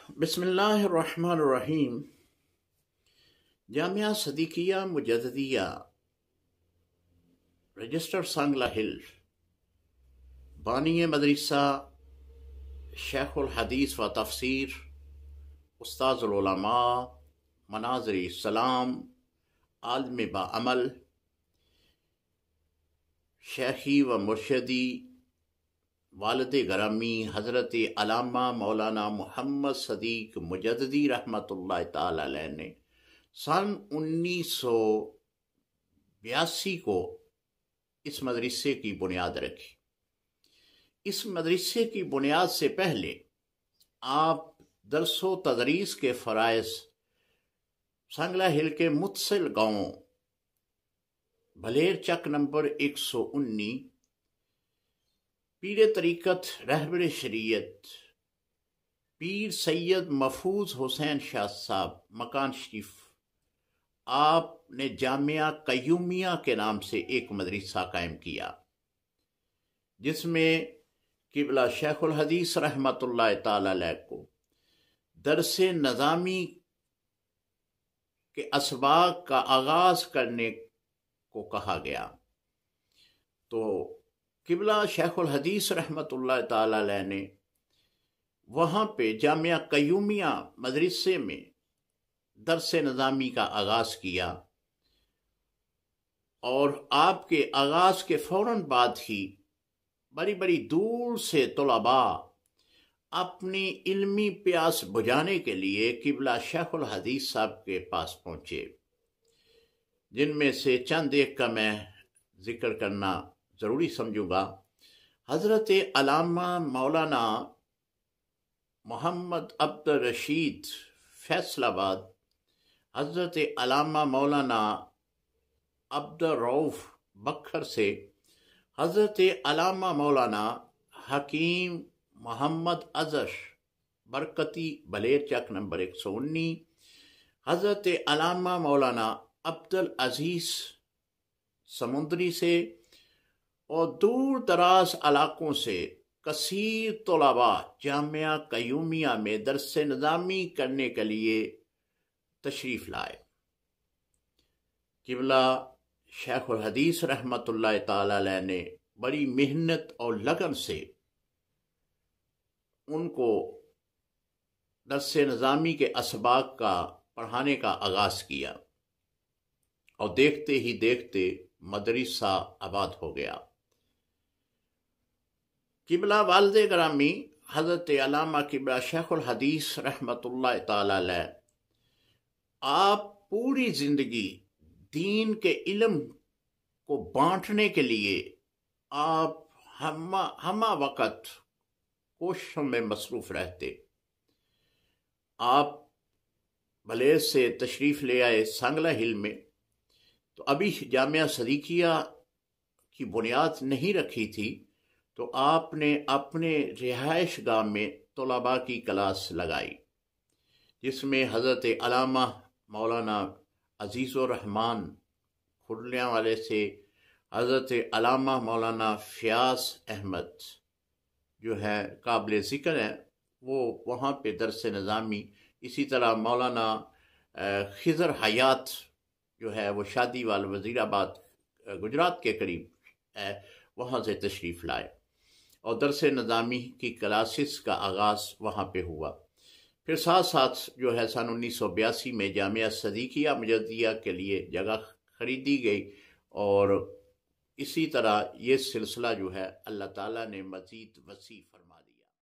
बिस्मिल्लाहिर्रहमानिर्रहीम। जामिया सदीकिया मुजद्दिदिया रजिस्टर्ड सांगला हिल, बानी मदरसा शेखुल हदीस व तफसीर, उस्ताजुल उलमा, मनाज़िर इस्लाम, आलिम बाअमल, शेखी व मुर्शदी वालिद ग्रामी हज़रत अल्लामा मौलाना मोहम्मद सदीक मुजद्दिदी रहमतुल्लाह ताला अलैह ने सन 1982 को इस मदरसे की बुनियाद रखी। इस मदरसे की बुनियाद से पहले आप दरसो तदरीस के फ़राइज़ सांगला हिल के मुतसिल गाँव भलेर चक नंबर 119 पीर तरीक़त रहबर शरीयत पीर सैयद महफूज हुसैन शाह साहब मकान शरीफ, आपने जामिया कयूमिया के नाम से एक मदरसा कायम किया, जिसमें किबला शेखुल हदीस रहमतुल्लाह ताला अलैह को दरसे नज़ामी के असबाक का आगाज करने को कहा गया। तो किबला शेखुल हदीस रहमतुल्लाह ताला अलैह ने वहाँ पे जामिया कयूमिया मदरसे में दरसे नज़ामी का आगाज़ किया और आपके आगाज़ के फ़ौरन बाद ही बड़ी बड़ी दूर से तलबा अपनी इल्मी प्यास बुझाने के लिए किबला शेखुल हदीस साहब के पास पहुँचे, जिनमें से चंद एक का मैं जिक्र करना ज़रूरी समझूंगा। हज़रत अल्लामा मौलाना मोहम्मद अब्दुल रशीद फैसलाबाद, हज़रत अल्लामा मौलाना अब्दुल रऊफ बखर से, हज़रत अल्लामा मौलाना हकीम मोहम्मद अज़हर बरकती बलेर चक नंबर 119, हज़रत अल्लामा मौलाना अब्दुल अजीज़ समुंदरी से और दूर दराज इलाकों से कसीर तलबा जामिया कयूमिया में दरस निज़ामी करने के लिए तशरीफ़ लाए। किबला शेखुल हदीस रहमतुल्लाह ताला अलैह ने बड़ी मेहनत और लगन से उनको दरस निज़ामी के असबाक का पढ़ाने का आगाज़ किया और देखते ही देखते मदरसा आबाद हो गया। किबला वालिद ग्रामी हज़रत अल्लामा किबला शेखुल हदीस रहमतुल्लाह ताला अलैह आप पूरी ज़िंदगी दीन के इल्म को बांटने के लिए आप हमा वक़्त कोशिशों में मसरूफ़ रहते। आप भलेर से तशरीफ़ ले आए सांगला हिल में, तो अभी जामिया सदीकिया की बुनियाद नहीं रखी थी, तो आपने अपने रिहाइश गाह में तलबा की क्लास लगाई, जिसमें हज़रत अल्लामा मौलाना अजीज़ुर रहमान खुरलियाँ वाले से हज़रत अल्लामा मौलाना फ़याज़ अहमद जो है काबिल ज़िक्र है, वो वहाँ पे दरस निज़ामी, इसी तरह मौलाना खिज़र हयात जो है वो शादी वाला वज़ीराबाद गुजरात के करीब है, वहाँ से तशरीफ़ लाए और दरस निज़ामी की क्लासेस का आगाज़ वहाँ पे हुआ। फिर साथ साथ जो है सन 1982 में जामिया सदीकिया मुजद्दिदिया के लिए जगह खरीदी गई और इसी तरह ये सिलसिला जो है अल्लाह ताला ने मज़ीद वसी फरमा दी।